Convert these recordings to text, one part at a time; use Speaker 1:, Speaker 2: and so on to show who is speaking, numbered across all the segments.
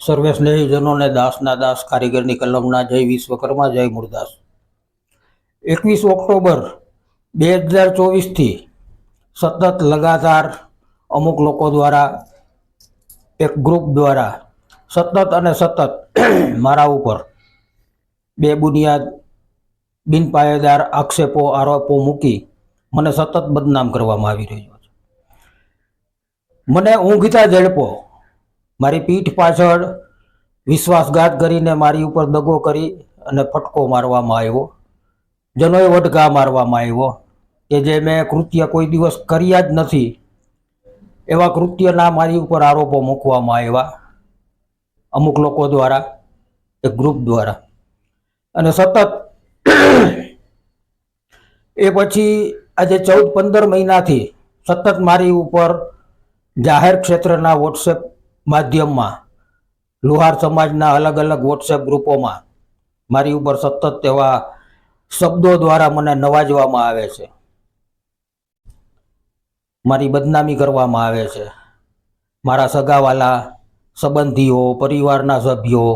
Speaker 1: સર્વે સ્નેહીજનોને દાસના દાસ કારીગરની કલમના જય વિશ્વકર્મા જય મુરદાસ। 21 ઓક્ટોબર 2024થી સતત લગાતાર અમુક લોકો દ્વારા એક ગ્રુપ દ્વારા સતત મારા ઉપર બેબુનિયાદ બિનપાયેદાર આક્ષેપો આરોપો મૂકી મને સતત બદનામ કરવામાં આવી રહ્યો છે। મને ઊંઘતા ઝડપો મારી પીઠ પાછળ વિશ્વાસઘાત કરીને મારી ઉપર દગો કરી અને ફટકો મારવામાં આવ્યો, જનોય વટઘા મારવામાં આવ્યો કે જે મેં કૃત્ય કોઈ દિવસ કર્યા જ નથી એવા કૃત્યના મારી ઉપર આરોપો મૂકવામાં આવ્યા અમુક લોકો દ્વારા, એક ગ્રુપ દ્વારા। અને સતત એ પછી આજે 14-15 મહિનાથી સતત મારી ઉપર જાહેર ક્ષેત્રના વોટ્સએપ માધ્યમમાં લુહાર સમાજના અલગ અલગ વોટ્સએપ ગ્રુપોમાં મારી ઉપર સતત એવા શબ્દો દ્વારા મને નવાજવામાં આવે છે, મારી બદનામી કરવામાં આવે છે। મારા સગાવાલા, સંબંધીઓ, પરિવારના સભ્યો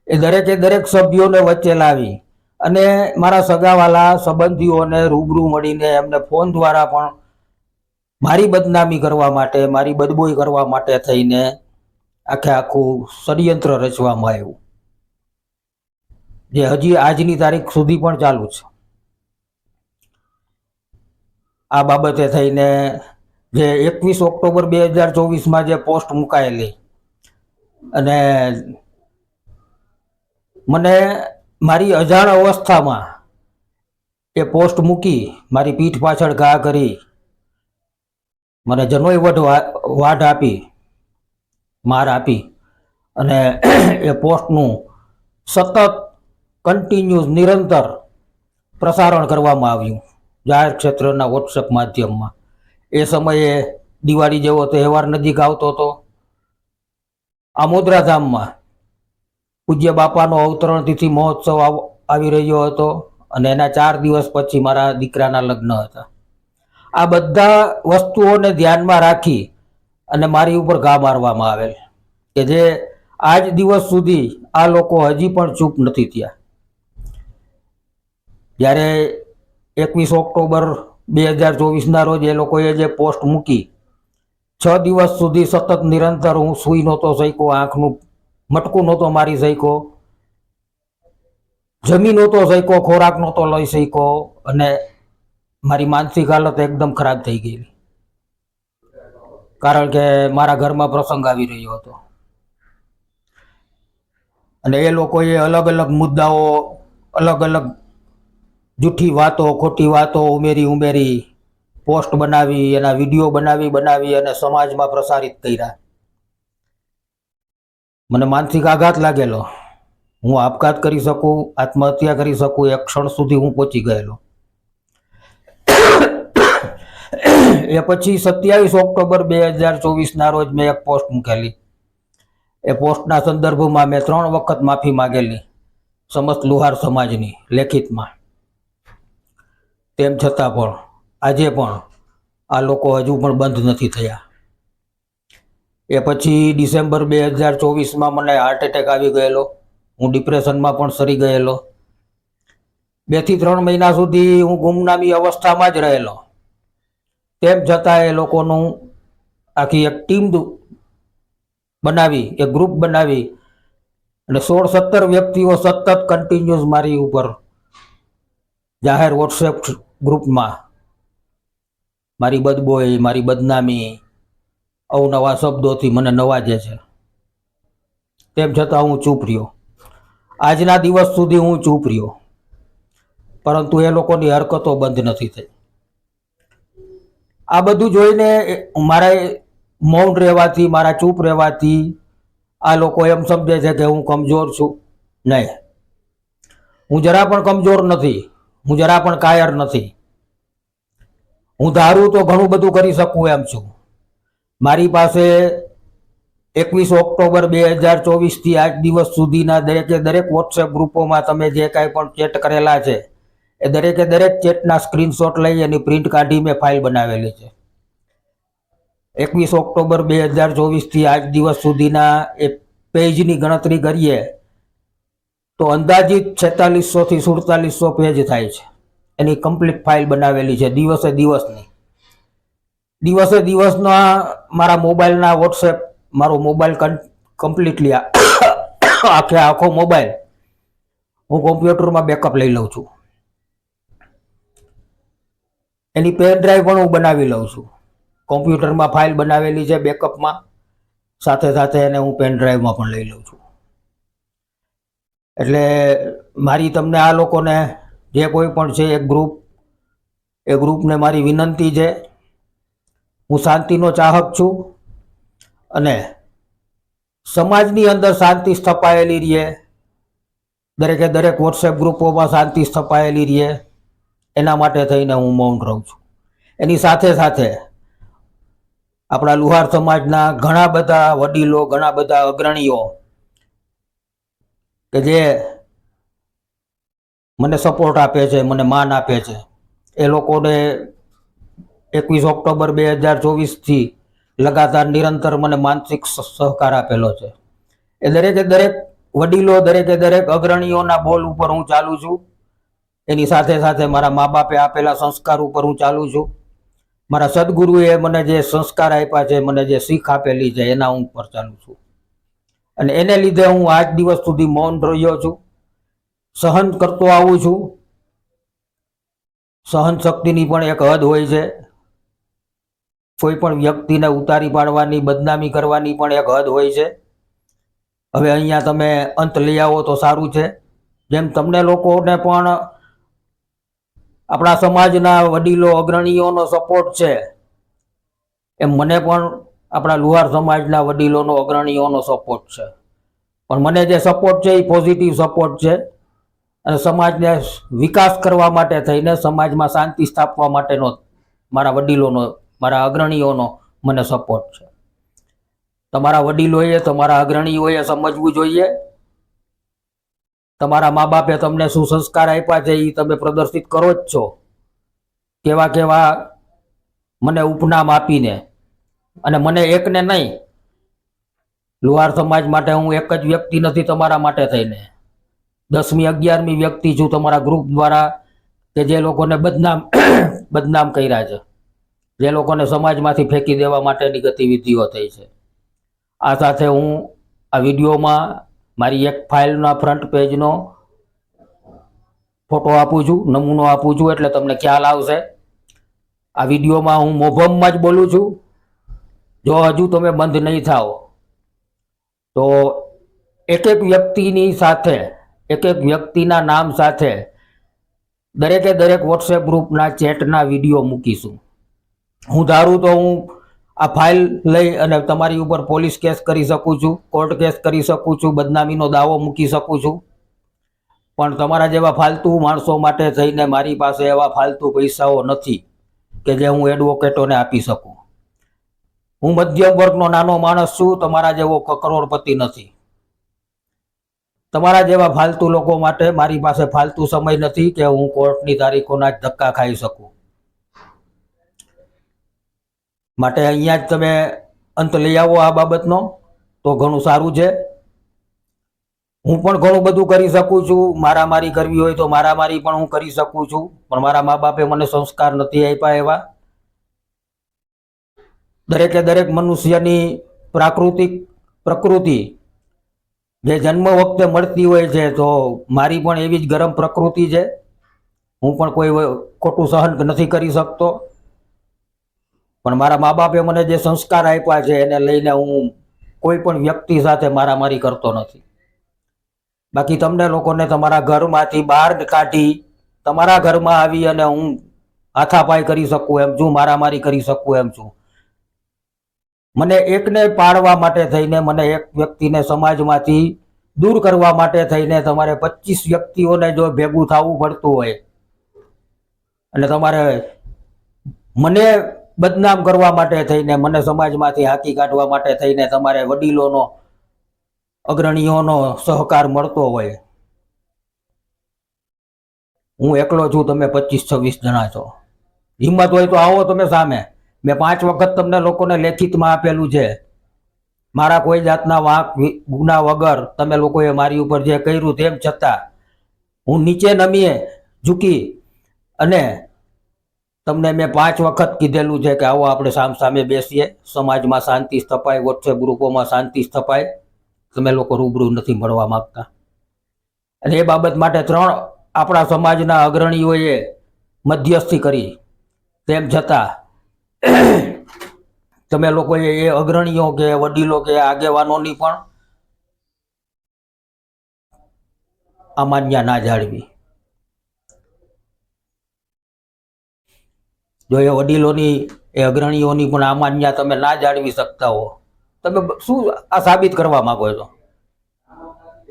Speaker 1: એ દરેક સભ્યોને વચ્ચે લાવી અને મારા સગાવાલા સંબંધીઓને રૂબરૂ મળીને એમને ફોન દ્વારા પણ મારી બદનામી કરવા માટે, મારી બદબોઈ કરવા માટે થઈને આખું ષડયંત્ર રચવામાં આવ્યું જે હજી આજની તારીખ સુધી પણ ચાલુ છે। આ બાબતે થઈને જે 21 ઓક્ટોબર 2024માં જે પોસ્ટ મુકાયેલી અને મને મારી અજાણ અવસ્થામાં એ પોસ્ટ મૂકી મારી પીઠ પાછળ ઘા કરી મને જનોય વાઢ આપી, માર આપી અને એ પોસ્ટનું સતત કન્ટિન્યુઅસ નિરંતર પ્રસારણ કરવામાં આવ્યું જાહેર ક્ષેત્રના વોટ્સએપ માધ્યમમાં। એ સમયે દિવાળી જેવો તહેવાર નજીક આવતો હતો। આમોદરા ધામમાં પૂજ્ય બાપાનો અવતરણ તિથિ મહોત્સવ આવી રહ્યો હતો અને એના 4 દિવસ પછી મારા દીકરાના લગ્ન હતા। આ બધા વસ્તુઓને ધ્યાનમાં રાખી અને મારી ઉપર ઘા મારવામાં આવેલ કે જે આજ દિવસ સુધી આ લોકો હજી પણ ચૂપ નથી થયા। જ્યારે 21 ઓક્ટોબર 2024ના રોજ એ લોકોએ જે પોસ્ટ મૂકી 6 દિવસ સુધી સતત નિરંતર હું સૂઈ નહોતો શક્યો, આંખનું મટકું નહોતો મારી શક્યો, જમી નહોતો શક્યો, ખોરાક નહોતો લઈ શક્યો અને મારી માનસિક હાલત એકદમ ખરાબ થઈ ગઈ કારણ કે મારા ઘરમાં પ્રસંગ આવી રહ્યો હતો અને એ લોકોએ અલગ અલગ મુદ્દાઓ, અલગ અલગ જૂઠી વાતો, ખોટી વાતો ઉમેરી પોસ્ટ બનાવી, એના વિડીયો બનાવી અને સમાજમાં પ્રસારિત કર્યા। મને માનસિક આઘાત લાગેલો, હું આપઘાત કરી શકું, આત્મહત્યા કરી શકું એક ક્ષણ સુધી હું પહોંચી ગયેલો। એ પછી 27 ઓક્ટોબર 2024ના રોજ મેં એક પોસ્ટ મૂકેલી। એ પોસ્ટના સંદર્ભમાં મેં 3 વખત માફી માગેલી સમસ્ત લુહાર સમાજની લેખિતમાં। તેમ છતાં પણ આજે પણ આ લોકો હજુ પણ બંધ નથી થયા। એ પછી ડિસેમ્બર 2024માં મને હાર્ટ એટેક આવી ગયેલો, હું ડિપ્રેશનમાં પણ સરી ગયેલો। 2 થી 3 મહિના સુધી હું ગુમનામી અવસ્થામાં જ રહેલો। તેમ છતાં એ લોકોનું આખી એક ટીમ બનાવી, એક ગ્રુપ બનાવી અને 16-17 વ્યક્તિઓ સતત કન્ટિન્યુઅસ મારી ઉપર જાહેર વોટ્સએપ ગ્રુપમાં મારી બદબોઈ, મારી બદનામી, અવનવા શબ્દોથી મને નવાજે છે। તેમ છતાં હું ચૂપ રહ્યો, આજના દિવસ સુધી હું ચૂપ રહ્યો, પરંતુ એ લોકોની હરકતો બંધ નથી થઈ। આ બધું જોઈને મારા મૌન રહેવાથી, મારા ચૂપ રહેવાથી આ લોકો એમ સમજે છે કે હું કમજોર છું। નહીં, હું જરા પણ કમજોર નથી, હું જરા પણ કાયર નથી। હું ધારું તો ઘણું બધું કરી શકું એમ છું। મારી પાસે 21 ઓક્ટોબર 2024થી આજ દિવસ સુધીના દરેક વોટ્સએપ ગ્રુપોમાં તમે જે કાંઈ પણ ચેટ કરેલા છે એ દરેક ચેટના સ્ક્રીનશોટ લઈ એની પ્રિન્ટ કાઢી મેં ફાઇલ બનાવેલી છે। 21 ઓક્ટોબર 2024થી આજ દિવસ સુધીના એ પેજની ગણતરી કરીએ તો અંદાજિત 4600 થી 4700 પેજ થાય છે. એની કમ્પ્લીટ ફાઇલ બનાવેલી છે દિવસે દિવસના મારા મોબાઈલના વોટ્સએપ, મારો મોબાઈલ કમ્પ્લીટલી આખો મોબાઈલ હું કોમ્પ્યુટરમાં બેકઅપ લઈ લઉં છું. એની પેન ડ્રાઈવ પણ હું બનાવી લઉં છું. કોમ્પ્યુટરમાં ફાઇલ બનાવેલી છે બેકઅપમાં, સાથે સાથે એને હું પેન ડ્રાઈવમાં પણ લઈ લઉં છું. એટલે મારી તમને આ લોકોને જે કોઈ પણ છે એ ગ્રુપને મારી વિનંતી છે, હું શાંતિનો ચાહક છું અને સમાજની અંદર શાંતિ સ્થપાયેલી રહે, દરેક વોટ્સએપ ગ્રુપોમાં શાંતિ સ્થપાયેલી રહે, એના માટે થઈને હું મૌન રહું છું. એની સાથે સાથે આપણા લુહાર સમાજના ઘણા બધા વડીલો, ઘણા બધા અગ્રણીઓ કે જે મને સપોર્ટ આપે છે, મને માન આપે છે, એ લોકોને 21 ઓક્ટોબર 2024થી લગાતાર નિરંતર મને માનસિક સહકાર આપેલો છે. એ દરેક વડીલો, દરેક અગ્રણીઓના બોલ ઉપર હું ચાલુ છું. એની સાથે સાથે મારા મા બાપે આપેલા સંસ્કાર ઉપર હું ચાલુ છું. મારા સદગુરુએ મને જે સંસ્કાર આપ્યા છે, મને જે શીખ આપેલી છે, એના હું ઉપર ચાલુ છું. અને એને લીધે હું આજ દિવસ સુધી મૌન રહ્યો છું, સહન કરતો આવું છું. સહન શક્તિની પણ એક હદ હોય છે. કોઈ પણ વ્યક્તિને ઉતારી પાડવાની, બદનામી કરવાની પણ એક હદ હોય છે. હવે અહીંયા તમે અંત લઈ આવો તો સારું છે. જેમ તમને લોકોને પણ આપણા સમાજના વડીલો, અગ્રણીઓનો સપોર્ટ છે, એમ મને પણ આપણા લુહાર સમાજના વડીલોનો, અગ્રણીઓનો સપોર્ટ છે. પણ મને જે સપોર્ટ છે એ પોઝિટિવ સપોર્ટ છે અને સમાજને વિકાસ કરવા માટે થઈને, સમાજમાં શાંતિ સ્થાપવા માટેનો મારા વડીલોનો, મારા અગ્રણીઓનો મને સપોર્ટ છે. તમારા વડીલોએ, તમારા અગ્રણીઓએ સમજવું જોઈએ. તમારા મા બાપે તમને શું સંસ્કાર આપ્યા છે એ તમે પ્રદર્શિત કરો જ છો, કેવા મને ઉપનામ આપીને. અને મને એકને નહીં, લુહાર સમાજ માટે હું એક જ વ્યક્તિ નથી તમારા માટે થઈને, 10મી 11મી વ્યક્તિ છું તમારા ગ્રુપ દ્વારા, કે જે લોકોને બદનામ કર્યા છે, જે લોકોને સમાજમાંથી ફેંકી દેવા માટેની ગતિવિધિઓ થઈ છે. આ સાથે હું આ વિડીયોમાં મારી એક ફાઇલના ફ્રન્ટ પેજનો ફોટો આપું છું, નમૂનો આપું છું, એટલે તમને ખ્યાલ આવશે. આ વિડીયોમાં હું મોભમમાં જ બોલું છું. જો હજુ તમે બંધ નહીં થાઓ તો એક વ્યક્તિની સાથે, એક વ્યક્તિના નામ સાથે દરેક વોટ્સએપ ગ્રુપના ચેટના વિડીયો મૂકીશું. હું ધારું તો હું આ ફાઇલ લઈ અને તમારી ઉપર પોલીસ કેસ કરી શકું છું, કોર્ટ કેસ કરી શકું છું, બદનામીનો દાવો મૂકી શકું છું. પણ તમારા જેવા ફાલતુ માણસો માટે થઈને મારી પાસે એવા ફાલતુ પૈસાઓ નથી કે જે હું એડવોકેટોને આપી શકું. હું મધ્યમ વર્ગનો નાનો માણસ છું, તમારા જેવો કરોડપતિ નથી. તમારા જેવા ફાલતુ લોકો માટે મારી પાસે ફાલતુ સમય નથી કે હું કોર્ટની તારીખોના જ ધક્કા ખાઈ શકું. માટે અહીંયા જ તમે અંત લઈ આવો આ બાબતનો તો ઘણું સારું છે. હું પણ ઘણું બધું કરી શકું છું. મારામારી કરવી હોય તો મારામારી પણ હું કરી શકું છું, પણ મારા મા બાપે મને સંસ્કાર નથી આપ્યા એવા. દરેક મનુષ્યની પ્રકૃતિ જે જન્મ વખતે મળતી હોય છે, તો મારી પણ એવી જ ગરમ પ્રકૃતિ છે. હું પણ કોઈ ખોટું સહન નથી કરી શકતો, પણ મારા મા બાપે મને જે સંસ્કાર આપ્યા છે એને લઈને હું કોઈ પણ વ્યક્તિ સાથે મારામારી કરતો નથી. બાકી તમને લોકોને તમારા ઘરમાંથી બહાર કાઢી તમારા ઘરમાં આવી અને હું હાથાપાઈ કરી શકું એમ છું, મારામારી કરી શકું એમ છું. મને એકને પાડવા માટે થઈને, મને એક વ્યક્તિને સમાજમાંથી દૂર કરવા માટે થઈને તમારે 25 વ્યક્તિઓને જો ભેગું થવું પડતું હોય અને તમારે મને બદનામ કરવા માટે થઈને, મને સમાજમાંથી હાંકી કાઢવા માટે થઈને તમારે વડીલોનો, અગ્રણીઓનો સહકાર મળતો હોય. હું એકલો છું, તમે 25-26 જણા છો. હિંમત હોય તો આવો તમે સામે, મેં 5 વખત તમને લોકોને લેખિતમાં આપેલું છે. મારા કોઈ જાતના વાંક ગુના વગર તમે લોકોએ મારી ઉપર જે કર્યું તેમ છતાં હું નીચે નમીએ ઝૂકી અને તમને મેં 5 વખત કીધેલું છે કે આવો આપણે સામસામે બેસીએ, સમાજમાં શાંતિ સ્થપાય, વોટ્સએપ ગ્રુપોમાં શાંતિ સ્થપાય. તમે લોકો રૂબરૂ નથી મળવા માંગતા અને એ બાબત માટે 3 આપણા સમાજના અગ્રણીઓએ મધ્યસ્થી કરી. તેમ છતાં તમે લોકોએ એ અગ્રણીઓ કે વડીલો કે આગેવાનોની પણ અમાન્ય ના જાળવી. જો એ વડીલોની એ અગ્રણીઓની પણ અમાન્ય તમે ના જાળવી શકતા હો, તમે શું આ સાબિત કરવા માંગો છો?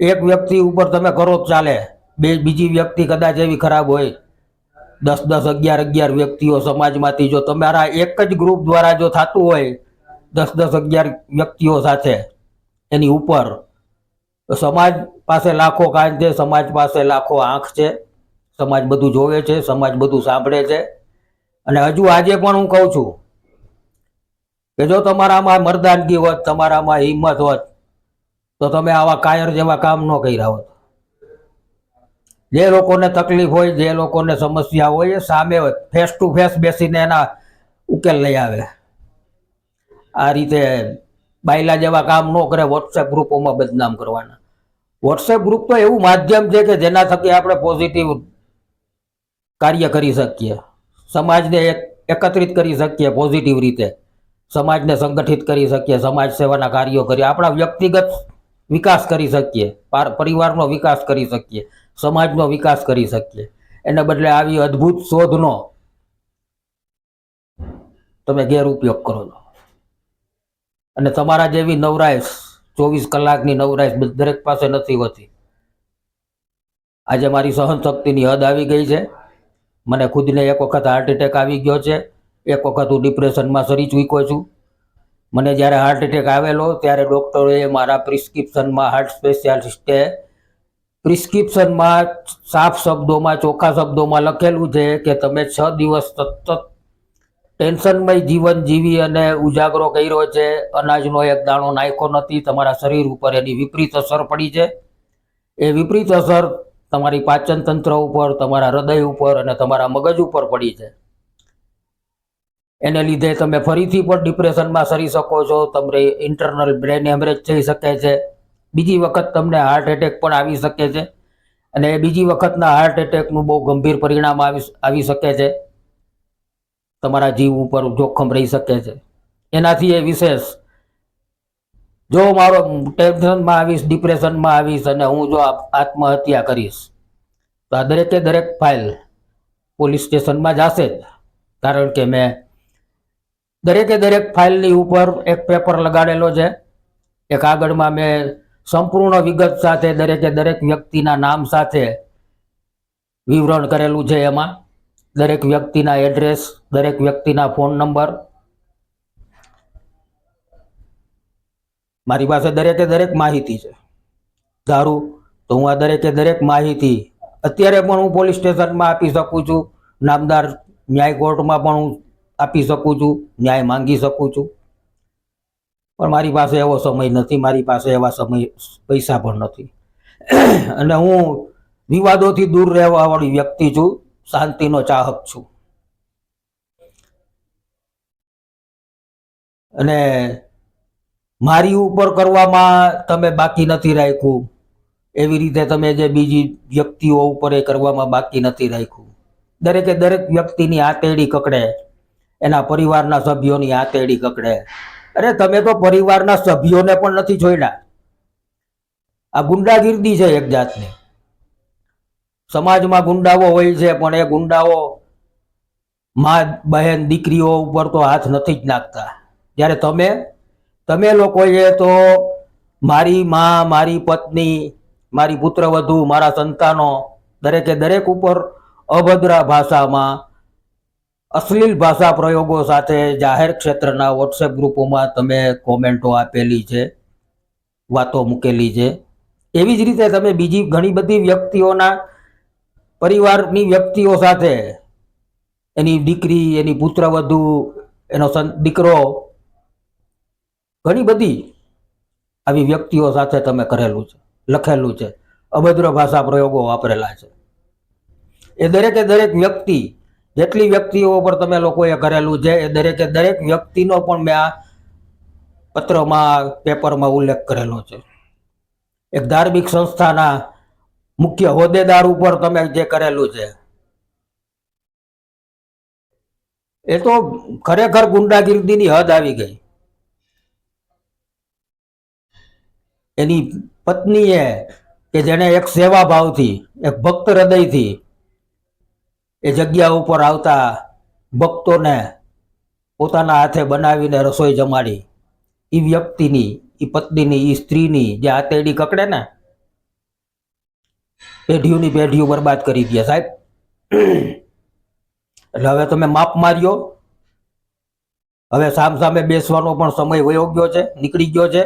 Speaker 1: એક વ્યક્તિ ઉપર તમે કરો ચાલે, બીજી વ્યક્તિ કદાચ એવી ખરાબ હોય, 10 11 વ્યક્તિઓ સમાજમાંથી જો તમારા એક જ ગ્રુપ દ્વારા જો થતું હોય 10 11 વ્યક્તિઓ સાથે એની ઉપર, તો સમાજ પાસે લાખો કાન છે, સમાજ પાસે લાખો આંખ છે, સમાજ બધું જોવે છે, સમાજ બધું સાંભળે છે. અને હજુ આજે પણ હું કહું છું કે જો તમારામાં મર્દાનગી હોત, તમારામાં હિંમત હોત, તો તમે આવા કાયર જેવા કામ ન કર્યા હોત. જે લોકોને તકલીફ હોય, જે લોકોને સમસ્યા હોય, એ સામે ફેસ ટુ ફેસ બેસીને એના ઉકેલ લઈ આવે. આ રીતે બાયલા જેવા કામ ન કરે, વોટ્સએપ ગ્રુપોમાં બદનામ કરવાના. વોટ્સએપ ગ્રુપ તો એવું માધ્યમ છે કે જેના થકી આપણે પોઝિટિવ કાર્ય કરી શકીએ, સમાજને એકત્રિત કરી શકીએ, પોઝિટિવ રીતે સમાજને સંગઠિત કરી શકીએ, સમાજ સેવાના કાર્યો કરી, આપણા વ્યક્તિગત વિકાસ કરી શકીએ, પરિવારનો વિકાસ કરી શકીએ, સમાજનો વિકાસ કરી શકીએ. એને બદલે આવી અદ્ભુત શોધનો તમે ગેરઉપયોગ કરો છો. અને તમારા જેવી નવરાશ 24 કલાકની નવરાશ દરેક પાસે નથી હોતી. આજે મારી સહન શક્તિની હદ આવી ગઈ છે. મને ખુદને એક વખત હાર્ટ એટેક આવી ગયો છે, એક વખત હું ડિપ્રેશનમાં સરી ચૂક્યો છું. મને જ્યારે હાર્ટ એટેક આવેલો ત્યારે ડૉક્ટરોએ મારા પ્રિસ્ક્રિપ્શનમાં, હાર્ટ સ્પેશિયાલિસ્ટે પ્રિસ્ક્રિપ્શનમાં સાફ શબ્દોમાં, ચોખ્ખા શબ્દોમાં લખેલું છે કે તમે 6 દિવસ સતત ટેન્શનમય જીવન જીવી અને ઉજાગરો કર્યો છે, અનાજનો એક દાણો નાખ્યો નથી, તમારા શરીર ઉપર એની વિપરીત અસર પડી છે. એ વિપરીત અસર તમારી પાચન તંત્ર ઉપર, તમારા હૃદય ઉપર અને તમારા મગજ ઉપર પડી છે. એને લીધે તમે ફરીથી પણ ડિપ્રેશનમાં સરી શકો છો, તમને ઇન્ટરનલ બ્રેન હેમરેજ થઈ શકે છે, બીજી વખત તમને હાર્ટ એટેક પણ આવી શકે છે. અને બીજી વખતના હાર્ટ એટેકનું બહુ ગંભીર પરિણામ આવી શકે છે, તમારા જીવ ઉપર જોખમ રહી શકે છે. એનાથી એ વિશેષ જો મારો ટેન્શનમાં આવીશ, ડિપ્રેશનમાં આવીશ અને હું જો આત્મહત્યા કરીશ, તો આ દરેક ફાઇલ પોલીસ સ્ટેશનમાં જશે જ. કારણ કે મેં દરેક ફાઇલની ઉપર એક પેપર લગાડેલો છે, એક કાગળમાં મેં સંપૂર્ણ વિગત સાથે દરેક વ્યક્તિના નામ સાથે વિવરણ કરેલું છે. એમાં દરેક વ્યક્તિના એડ્રેસ, દરેક વ્યક્તિના ફોન નંબર, મારી પાસે દરેક માહિતી છે. ધારું તો હું આ દરેક માહિતી અત્યારે પણ હું પોલીસ સ્ટેશનમાં આપી શકું છું, નામદાર ન્યાય કોર્ટમાં પણ હું આપી શકું છું, ન્યાય માંગી શકું છું. પણ મારી પાસે એવો સમય નથી, મારી પાસે એવા પૈસા પણ નથી. અને હું વિવાદોથી દૂર રહેવા વાળી વ્યક્તિ છું, શાંતિનો ચાહક છું. અને મારી ઉપર કરવામાં તમે બાકી નથી રાખ્યું, એવી રીતે તમે જે બીજી વ્યક્તિઓ ઉપર એ કરવામાં બાકી નથી રાખ્યું. દરેક વ્યક્તિની આતેડી કકડે, એના પરિવારના સભ્યોની આતેડી કકડે. અરે તમે તો પરિવારના સભ્યોને પણ નથી છોડ્યા. આ ગુંડાગીર્દી છે એક જાતની. સમાજમાં ગુંડાઓ હોય છે, પણ એ ગુંડાઓ માં બહેન દીકરીઓ ઉપર તો હાથ નથી જ નાખતા. જ્યારે તમે લોકોએ તો મારી માં, મારી પત્ની, મારી પુત્રવધુ, મારા સંતાનો દરેક ઉપર અભદ્ર ભાષામાં, અશ્લીલ ભાષા પ્રયોગો સાથે જાહેર ક્ષેત્રના વોટ્સએપ ગ્રુપોમાં તમે કોમેન્ટો આપેલી છે, વાતો મૂકેલી છે. એવી જ રીતે તમે બીજી ઘણી બધી વ્યક્તિઓના પરિવારની વ્યક્તિઓ સાથે, એની દીકરી, એની પુત્રવધુ, એનો દીકરો, ઘણી બધી આવી વ્યક્તિઓ સાથે તમે કરેલું છે, લખેલું છે, અભદ્ર ભાષા પ્રયોગો વાપરેલા છે. એ દરેકે દરેક વ્યક્તિ, જેટલી વ્યક્તિઓ પર તમે લોકોએ કરેલું છે એ દરેકે દરેક વ્યક્તિનો પણ મેં આ પત્રમાં, પેપરમાં ઉલ્લેખ કરેલો છે. એક ધાર્મિક સંસ્થાના મુખ્ય હોદ્દેદાર ઉપર તમે જે કરેલું છે એ તો ખરેખર ગુંડાગીર્દીની હદ આવી ગઈ. એની પત્નીએ કે જેને એક સેવા ભાવથી, એક ભક્ત હૃદયથી એ જગ્યા ઉપર આવતા ભક્તોને પોતાના હાથે બનાવીને રસોઈ જમાડી, એ વ્યક્તિની, એ પત્નીની, એ સ્ત્રીની જે આતેડી કકડે ને, પેઢીઓની પેઢીઓ બરબાદ કરી દે સાહેબ. એટલે હવે તમે માપ માર્યો. હવે સામે બેસવાનો પણ સમય વયો ગયો છે, નીકળી ગયો છે.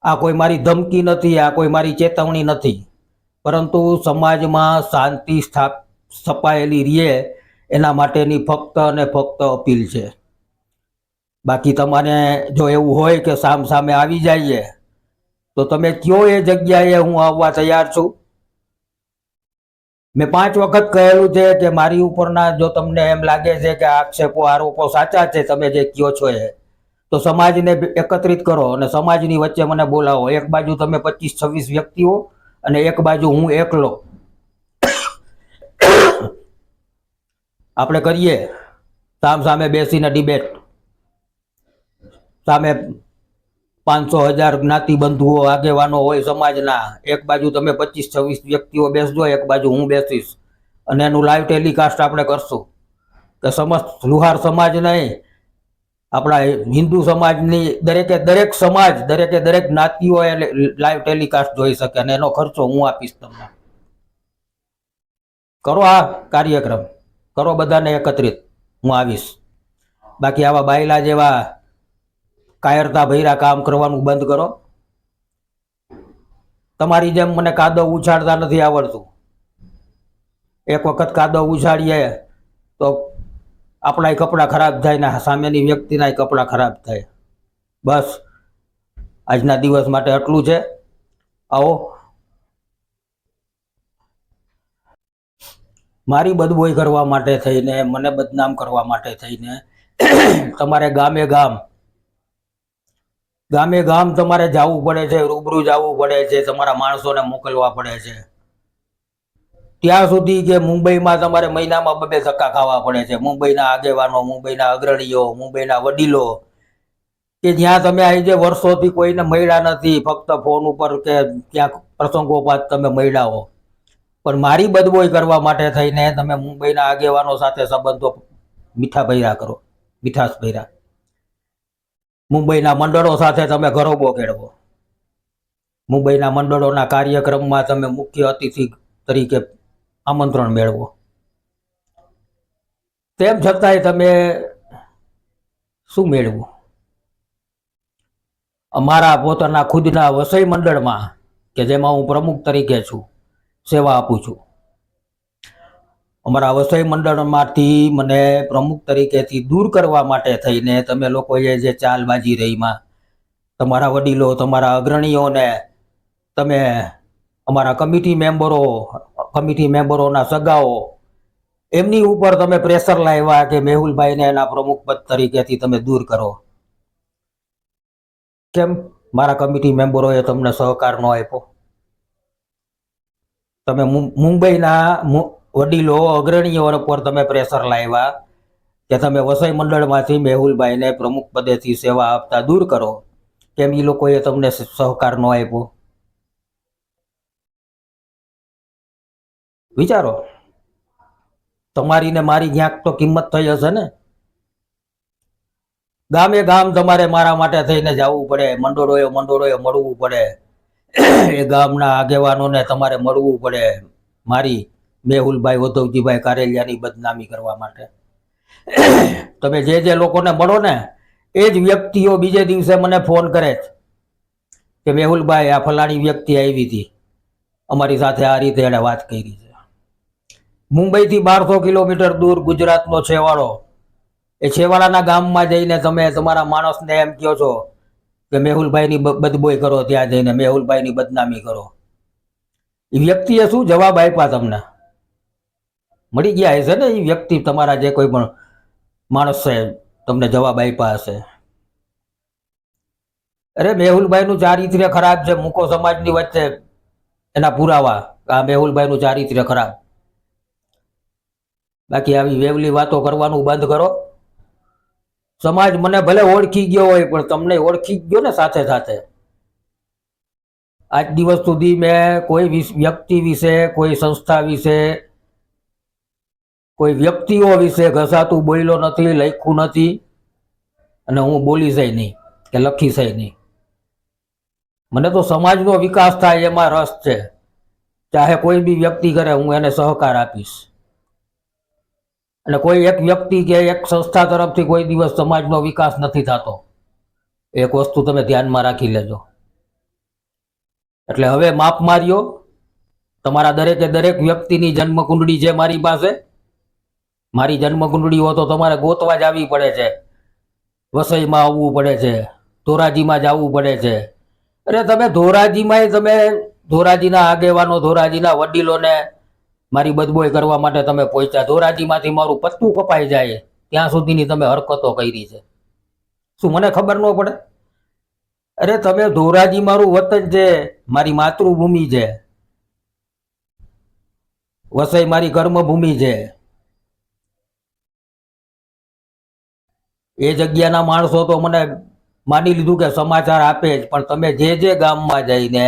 Speaker 1: આ કોઈ મારી ધમકી નથી, આ કોઈ મારી ચેતવણી નથી, પરંતુ સમાજમાં શાંતિ સ્થપાયેલી રહે એના માટેની ફક્ત અને ફક્ત અપીલ છે. બાકી તમારે જો એવું હોય કે સામે આવી જઈએ તો તમે કયો એ જગ્યાએ હું આવવા તૈયાર છું. મેં 5 વખત કહેલું છે કે મારી ઉપરના જો તમને એમ લાગે છે કે આક્ષેપો, આરોપો સાચા છે તમે જે કયો છો એ, તો સમાજને એકત્રિત કરો અને સમાજની વચ્ચે મને બોલાવો. એક બાજુ તમે 25-26 વ્યક્તિઓ અને એક બાજુ હું એકલો. આપણે કરીએ સામે બેસીને ડિબેટ. સામે 500,000 જ્ઞાતિ બંધુઓ, આગેવાનો હોય સમાજના. એક બાજુ તમે 25-26 વ્યક્તિઓ બેસજો, એક બાજુ હું બેસીશ અને એનું લાઈવ ટેલિકાસ્ટ આપણે કરશું કે સમસ્ત લુહાર સમાજ નહીં, આપણા હિન્દુ સમાજની દરેકે દરેક સમાજ, દરેકે દરેક જ્ઞાતિઓ એ લાઈવ ટેલિકાસ્ટ જોઈ શકે અને એનો ખર્ચો હું આપીશ તમને. કરો આ કાર્યક્રમ, કરો બધાને એકત્રિત, હું આવીશ. બાકી આવા બાયલા જેવા કાયરતા ભર્યા કામ કરવાનું બંધ કરો. તમારી જેમ મને કાદવ ઉછાળતા નથી આવડતું. એક વખત કાદવ ઉછાળીએ તો આપણાય કપડાં ખરાબ થાય ને સામેની વ્યક્તિના કપડાં ખરાબ થાય. બસ આજના દિવસ માટે આટલું છે. આવો. મારી બદબોઈ કરવા માટે થઈને, મને બદનામ કરવા માટે થઈને તમારે ગામે ગામ તમારે જવું પડે છે, રૂબરૂ જવું પડે છે, તમારા માણસોને મોકલવા પડે છે. ત્યાં સુધી કે મુંબઈમાં તમારે મહિનામાં 2 ધક્કા ખાવા પડે છે. મુંબઈના આગેવાનો, મુંબઈના અગ્રણીઓ, મુંબઈના વડીલો કે જ્યાં તમે આજે વર્ષોથી કોઈને મળ્યા નથી, ફક્ત ફોન ઉપર કે ક્યાંક પ્રસંગોપાત તમે મળ્યા હો, પણ મારી બદબોઈ કરવા માટે થઈને તમે મુંબઈના આગેવાનો સાથે સંબંધો મીઠાશ ભર્યા. મુંબઈના મંડળો સાથે તમે ગરોબો કેળવો. મુંબઈના મંડળોના કાર્યક્રમમાં તમે મુખ્ય અતિથિ તરીકે આમંત્રણ મેળવો. તેમ છતાંય તમે શું મેળવું? અમારા પોતાના ખુદના વસઈ મંડળમાં કે જેમાં હું પ્રમુખ તરીકે છું, સેવા આપું છું, અમારા વસઈ મંડળમાંથી મને પ્રમુખ તરીકેથી દૂર કરવા માટે થઈને તમે લોકોએ જે ચાલબાજી રહીમાં, તમારા વડીલો, તમારા અગ્રણીઓને તમે અમારા કમિટી મેમ્બરોના સગાઓ, એમની ઉપર તમે પ્રેશર લાવ્યા કે મેહુલભાઈને એના પ્રમુખ પદ તરીકેથી તમે દૂર કરો. કેમ મારા કમિટી મેમ્બરોએ તમને સહકાર ન આપ્યો? તમે મુંબઈના વડીલો, અગ્રણીઓ પર તમે પ્રેશર લાવ્યા કે તમે વસઈ મંડળમાંથી મેહુલભાઈને પ્રમુખ પદેથી સેવા આપતા દૂર કરો. કેમ એ લોકોએ તમને સહકાર ન આપ્યો? વિચારો. તમારી ને મારી ક્યાંક તો કિંમત થઈ હશે ને. ગામે તમારે મારા માટે થઈને જવું પડે, મંડળોએ મળવું પડે, એ ગામના આગેવાનોને તમારે મળવું પડે મારી મેહુલભાઈ ઉદ્ધવજીભાઈ કારેલિયાની બદનામી કરવા માટે. તમે જે લોકોને મળો ને એ જ વ્યક્તિઓ બીજે દિવસે મને ફોન કરે છે કે મેહુલભાઈ આ ફલાણી વ્યક્તિ આવી હતી, અમારી સાથે આ રીતે એણે વાત કરી છે. મુંબઈથી 1200 કિલોમીટર દૂર ગુજરાતનો છેવાડો એ છેવાડાના ગામમાં જઈને તમે તમારા માણસને એમ કહો છો કે મેહુલભાઈની બદબોય કરો, ત્યાં જઈને મેહુલભાઈની બદનામી કરો. એ વ્યક્તિએ શું જવાબ આપ્યા તમને? મળી ગયા હશે ને એ વ્યક્તિ, તમારા જે કોઈ પણ માણસ છે તમને જવાબ આપ્યા હશે. અરે મેહુલભાઈનું ચારિત્ર્ય ખરાબ છે, મૂકો સમાજની વચ્ચે એના પુરાવા, આ મેહુલભાઈનું ચારિત્ર્ય ખરાબ. બાકી આવી વેવલી વાતો કરવાનું બંધ કરો. સમાજ મને ભલે ઓળખી ગયો હોય પણ તમને ઓળખી ગયો ને સાથે સાથે. આજ દિવસ સુધી મેં કોઈ વ્યક્તિ વિશે, કોઈ સંસ્થા વિશે, કોઈ વ્યક્તિઓ વિશે ઘસાતું બોલ્યો નથી, લખ્યું નથી, અને હું બોલીશ નહીં કે લખીશ નહીં. મને તો સમાજનો વિકાસ થાય એમાં રસ છે. ચાહે કોઈ બી વ્યક્તિ કરે, હું એને સહકાર આપીશ. અને કોઈ એક વ્યક્તિ કે એક સંસ્થા તરફથી કોઈ દિવસ સમાજનો વિકાસ નથી થતો. એક વસ્તુ તમે ધ્યાનમાં રાખી લેજો. એટલે હવે માપ માર્યો. તમારા દરેકે દરેક વ્યક્તિની જન્મકુંડળી છે મારી પાસે. મારી જન્મકુંડળીઓ તો તમારે ગોતવા જ આવી પડે છે. વસઈમાં આવવું પડે છે, ધોરાજીમાં જ આવવું પડે છે. અરે તમે ધોરાજીમાં, તમે ધોરાજીના આગેવાનો, ધોરાજીના વડીલોને મારી બદબોય કરવા માટે તમે પહોંચ્યા. ધોરાજીમાંથી મારું પત્તું કપાઈ જાય ત્યાં સુધીની તમે હરકતો કરી છે. શું મને ખબર ન પડે? અરે તમે ધોરાજી મારું વતન છે, મારી માતૃભૂમિ છે. વસઈ મારી કર્મભૂમિ છે. એ જગ્યાના માણસો તો મને માની લીધું કે સમાચાર આપે જ, પણ તમે જે ગામમાં જઈને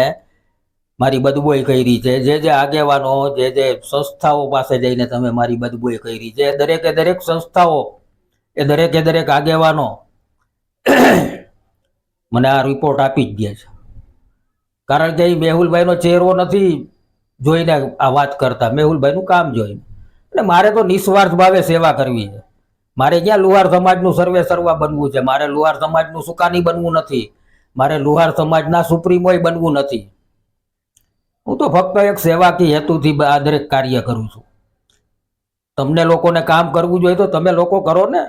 Speaker 1: મારી બદબોય કરી છે, જે આગેવાનો, જે સંસ્થાઓ પાસે જઈને તમે મારી બદબોય કરી છે, દરેકે દરેક સંસ્થાઓ, એ દરેકે દરેક આગેવાનો મને આ રિપોર્ટ આપી જ દે છે. કારણ કે એ મેહુલભાઈનો ચહેરો નથી જોઈને આ વાત કરતા, મેહુલભાઈનું કામ જોઈને. એટલે મારે તો નિસ્વાર્થ ભાવે સેવા કરવી છે. મારે ક્યાં લુહાર સમાજનું સર્વે સર્વા બનવું છે. મારે લુહાર સમાજનું સુકાની બનવું નથી. મારે લુહાર સમાજના સુપ્રીમોય બનવું નથી. હું તો ફક્ત એક સેવાકીય હેતુથી આ દરેક કાર્ય કરું છું. તમને લોકોને કામ કરવું જોઈએ તો તમે લોકો કરો ને.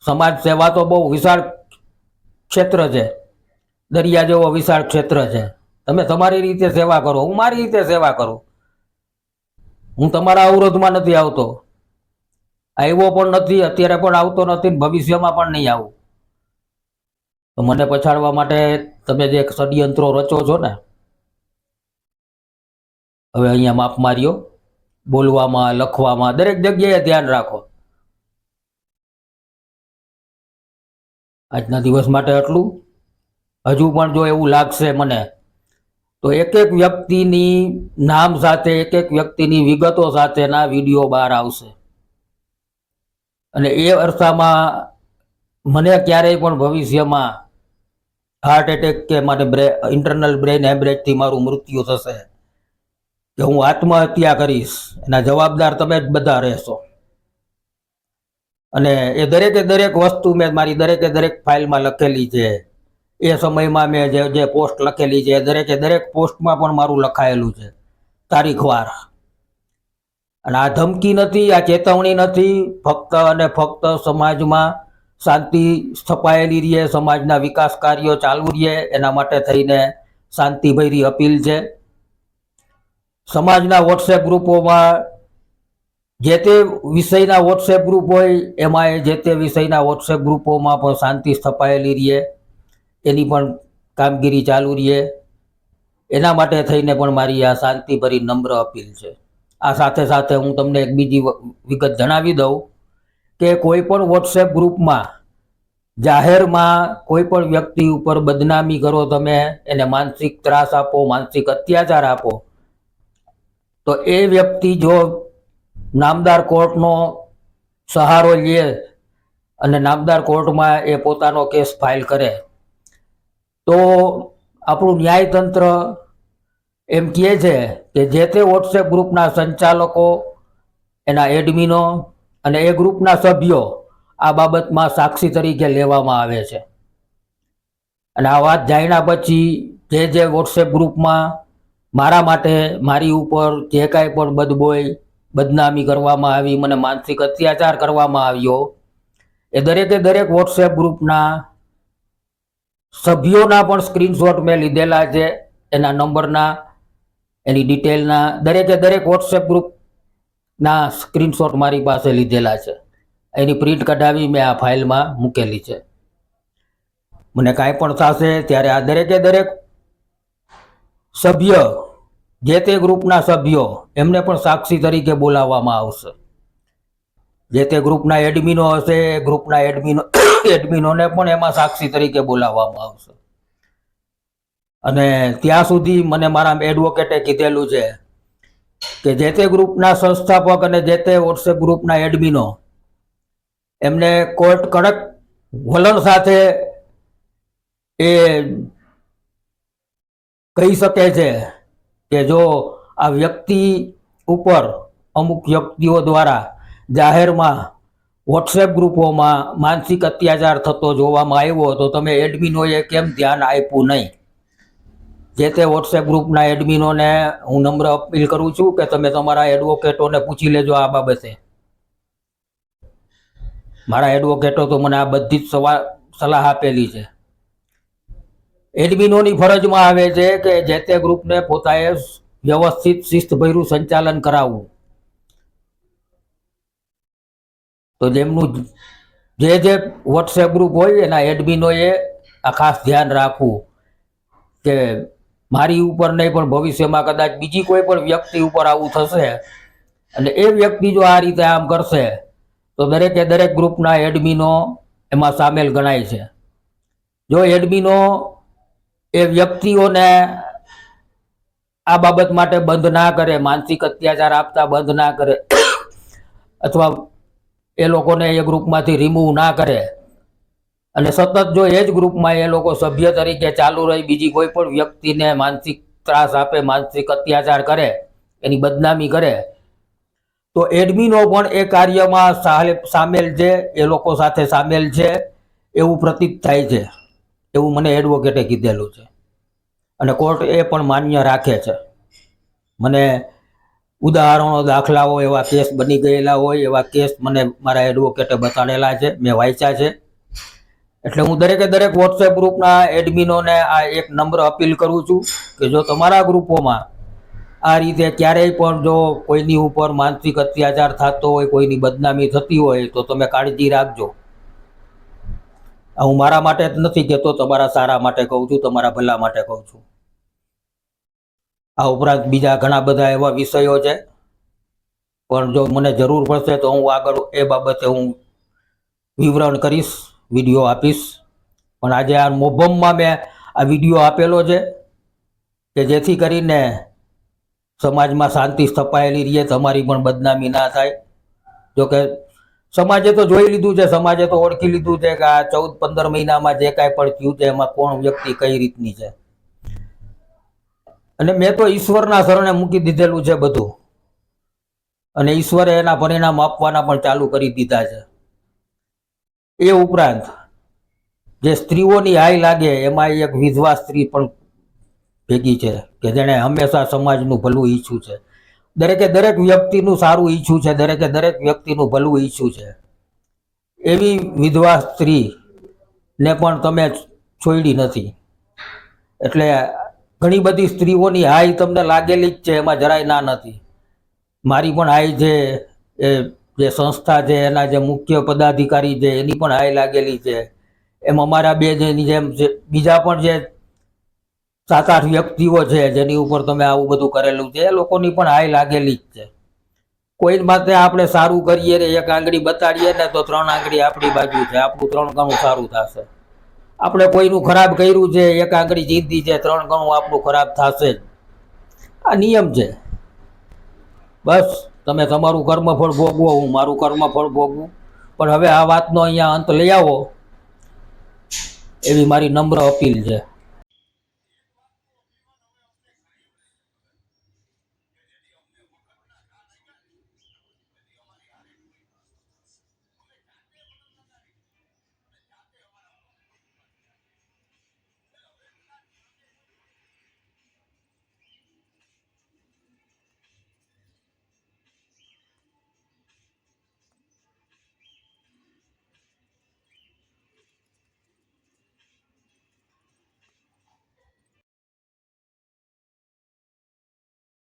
Speaker 1: સમાજ સેવા તો બહુ વિશાળ ક્ષેત્ર છે, દરિયા જેવો વિશાળ ક્ષેત્ર છે. તમે તમારી રીતે સેવા કરો, હું મારી રીતે સેવા કરું. હું તમારા અવરોધમાં નથી આવતો, આવ્યો પણ નથી, અત્યારે પણ આવતો નથી, ભવિષ્યમાં પણ નહીં આવું. તો મને પછાડવા માટે તમે જે ષડયંત્રો રચો છો ને, હવે અહીંયા માપ માર્યો. બોલવામાં, લખવામાં, દરેક જગ્યાએ ધ્યાન રાખો. આજના દિવસ માટે આટલું. હજુ પણ જો એવું લાગશે મને તો એક એક વ્યક્તિની નામ સાથે, એક એક વ્યક્તિની વિગતો સાથેના વિડીયો બહાર આવશે. અને એ અરસામાં મને ક્યારેય પણ ભવિષ્યમાં હાર્ટ એટેક કે મારે ઇન્ટરનલ બ્રેઇન હેમરેજથી મારું મૃત્યુ થશે, કે હું આત્મહત્યા કરીશ, એના જવાબદાર તમે જ બધા રહેશો. અને એ દરેકે દરેક વસ્તુ મેં મારી દરેકે દરેક ફાઇલમાં લખેલી છે. એ સમયમાં મેં જે પોસ્ટ લખેલી છે, દરેકે દરેક પોસ્ટમાં પણ મારું લખાયેલું છે તારીખવાર. અને આ ધમકી નથી, આ ચેતવણી નથી. ફક્ત અને ફક્ત સમાજમાં શાંતિ સ્થપાયેલી રહે, સમાજના વિકાસ કાર્યો ચાલુ રહે, એના માટે થઈને શાંતિભરી અપીલ છે. સમાજના વોટ્સએપ ગ્રુપોમાં જે તે વિષયના વોટ્સએપ ગ્રુપ હોય, એમાં જે તે વિષયના વોટ્સએપ ગ્રુપોમાં પણ શાંતિ સ્થપાયેલી રહે, એની પણ કામગીરી ચાલુ રહે. એના માટે થઈને પણ મારી આ શાંતિભરી નમ્ર અપીલ છે. આ સાથે સાથે હું તમને એક બીજી વિગત જણાવી દઉં કે કોઈ પણ વોટ્સએપ ગ્રુપમાં જાહેરમાં કોઈ પણ વ્યક્તિ ઉપર બદનામી કરો, તમે એને માનસિક ત્રાસ આપો, માનસિક અત્યાચાર આપો, તો એ વ્યક્તિ જો નામદાર કોર્ટનો સહારો લે અને નામદાર કોર્ટમાં એ પોતાનો કેસ ફાઇલ કરે, તો આપણું ન્યાયતંત્ર એમ કહે છે કે જે તે વોટ્સએપ ગ્રુપના સંચાલકો, એના એડમિનો અને એ ગ્રુપના સભ્યો આ બાબતમાં સાક્ષી તરીકે લેવામાં આવે છે. અને આ વાત જાણ્યા પછી જે વોટ્સએપ ગ્રુપમાં મારા માટે, મારી ઉપર જે કાંઈ પણ બદનામી કરવામાં આવી, મને માનસિક અત્યાચાર કરવામાં આવ્યો, એ દરેક વોટ્સએપ ગ્રુપના સભ્યોના પણ સ્ક્રીનશોટ મેં લીધેલા છે, એના નંબરના, એની ડિટેલના, દરેક વોટ્સએપ ગ્રુપના સ્ક્રીનશોટ મારી પાસે લીધેલા છે. એની પ્રિન્ટ કઢાવી મેં આ ફાઇલમાં મૂકેલી છે. મને કાંઈ પણ થશે ત્યારે આ દરેક સભ્ય, જે તે ગ્રુપના સભ્યો, એમને પણ સાક્ષી તરીકે બોલાવવામાં આવશે. જે તે ગ્રુપના એડમિનો હશે, ગ્રુપના એડમિનોને પણ એમાં સાક્ષી તરીકે બોલાવવામાં આવશે. અને ત્યાં સુધી મને મારા એડવોકેટે કીધેલું છે કે જે તે ગ્રુપના સંસ્થાપક અને જે તે વોટ્સએપ ગ્રુપના એડમિનો, એમને કોર્ટ કડક વલણ સાથે એ કહી શકે છે કે જો આ વ્યક્તિ ઉપર અમુક વ્યક્તિઓ દ્વારા જાહેરમાં વોટ્સએપ ગ્રુપોમાં માનસિક અત્યાચાર થતો જોવામાં આવ્યો તો તમે એડમિનોએ કેમ ધ્યાન આપ્યું નહીં. જે તે વોટ્સએપ ગ્રુપના એડમિનોને હું નમ્ર અપીલ કરું છું કે તમે તમારા એડવોકેટોને પૂછી લેજો આ બાબતે. મારા એડવોકેટો તો મને આ બધી જ સલાહ આપેલી છે. એડમિનોની ફરજમાં આવે છે કે જે તે ગ્રુપને પોતાએ વ્યવસ્થિત શિસ્તભર્યું સંચાલન કરાવવું. તો જેમનું જે વોટ્સએપ ગ્રુપ હોય એના એડમિનોએ આ ખાસ ધ્યાન રાખવું કે મારી ઉપર નહીં પણ ભવિષ્યમાં કદાચ બીજી કોઈ પણ વ્યક્તિ ઉપર આવું થશે અને એ વ્યક્તિ જો આ રીતે આમ કરશે તો દરેક ગ્રુપના એડમિનો એમાં સામેલ ગણાય છે. જો એડમિનો એ વ્યક્તિઓને આ બાબત માટે બંધ ના કરે, માનસિક અત્યાચાર આપતા બંધ ના કરે અથવા એ લોકોને એ ગ્રુપમાંથી રિમૂવ ના કરે અને સતત જો એ જ ગ્રુપમાં એ લોકો સભ્ય તરીકે ચાલુ રહી બીજી કોઈ પણ વ્યક્તિને માનસિક ત્રાસ આપે, માનસિક અત્યાચાર કરે, એની બદનામી કરે, તો એડમિનો પણ એ કાર્યમાં સામેલ છે, એ લોકો સાથે સામેલ છે એવું પ્રતીત થાય છે. એવું મને એડવોકેટે કીધેલું છે અને કોર્ટ એ પણ માન્ય રાખે છે. મને ઉદાહરણો, દાખલાઓ, એવા કેસ બની ગયેલા હોય એવા કેસ મને મારા એડવોકેટે બતાડેલા છે, મેં વાંચ્યા છે. એટલે હું દરેક વોટ્સએપ ગ્રુપના એડમિનોને આ એક નમ્ર અપીલ કરું છું કે જો તમારા ગ્રુપોમાં આ રીતે ક્યારેય પણ જો કોઈની ઉપર માનસિક અત્યાચાર થતો હોય, કોઈની બદનામી થતી હોય તો તમે કાળજી રાખજો. હું મારા માટે જ નથી કહેતો, તમારા સારા માટે કહું છું, તમારા ભલા માટે કહું છું. આ ઉપરાંત બીજા ઘણા બધા એવા વિષયો છે પણ જો મને જરૂર પડશે તો હું આગળ એ બાબતે હું વિવરણ કરીશ, વિડીયો આપીશ. પણ આજે આ મોભમમાં મેં આ વિડીયો આપેલો છે કે જેથી કરીને સમાજમાં શાંતિ સ્થપાયેલી રહે, તમારી પણ બદનામી ના થાય. જોકે સમાજે તો જોઈ લીધું છે, સમાજે તો ઓળખી લીધું છે કે આ 14-15 મહિનામાં જે કાંઈ પણ થયું છે એમાં કોણ વ્યક્તિ કઈ રીતની છે. અને મેં તો ઈશ્વરના શરણે મૂકી દીધેલું છે બધું અને ઈશ્વરે એના પરિણામ આપવાના પણ ચાલુ કરી દીધા છે. એ ઉપરાંત જે સ્ત્રીઓની હાય લાગે એમાં એક વિધવા સ્ત્રી પણ ભેગી છે કે જેણે હંમેશા સમાજનું ભલું ઈચ્છ્યું છે, દરેક વ્યક્તિનું સારું ઈચ્છ્યું છે, દરેક વ્યક્તિનું ભલું ઈચ્છ્યું છે. એવી વિધવા સ્ત્રીને પણ તમે છોડી નથી. એટલે ઘણી બધી સ્ત્રીઓની હાય તમને લાગેલી જ છે, એમાં જરાય ના નથી. મારી પણ હાય છે, એ જે સંસ્થા છે એના જે મુખ્ય પદાધિકારી છે એની પણ હાય લાગેલી છે. એમ અમારા બે જેની જેમ બીજા પણ જે 7-8 વ્યક્તિઓ છે જેની ઉપર તમે આવું બધું કરેલું છે એ લોકોની પણ હાય લાગેલી જ છે. કોઈ માટે આપણે સારું કરીએ ને એક આંગળી બતાડીએ ને તો 3 આંગળી આપણી બાજુ છે, આપણું 3 ગણું સારું થશે. આપણે કોઈનું ખરાબ કર્યું છે, એક આંગળી જીતી છે, 3 ગણું આપણું ખરાબ થશે જ. આ નિયમ છે. બસ તમે તમારું કર્મફળ ભોગવો, હું મારું કર્મફળ ભોગવું. પણ હવે આ વાતનો અહીંયા અંત લઈ આવો એવી મારી નમ્ર અપીલ છે.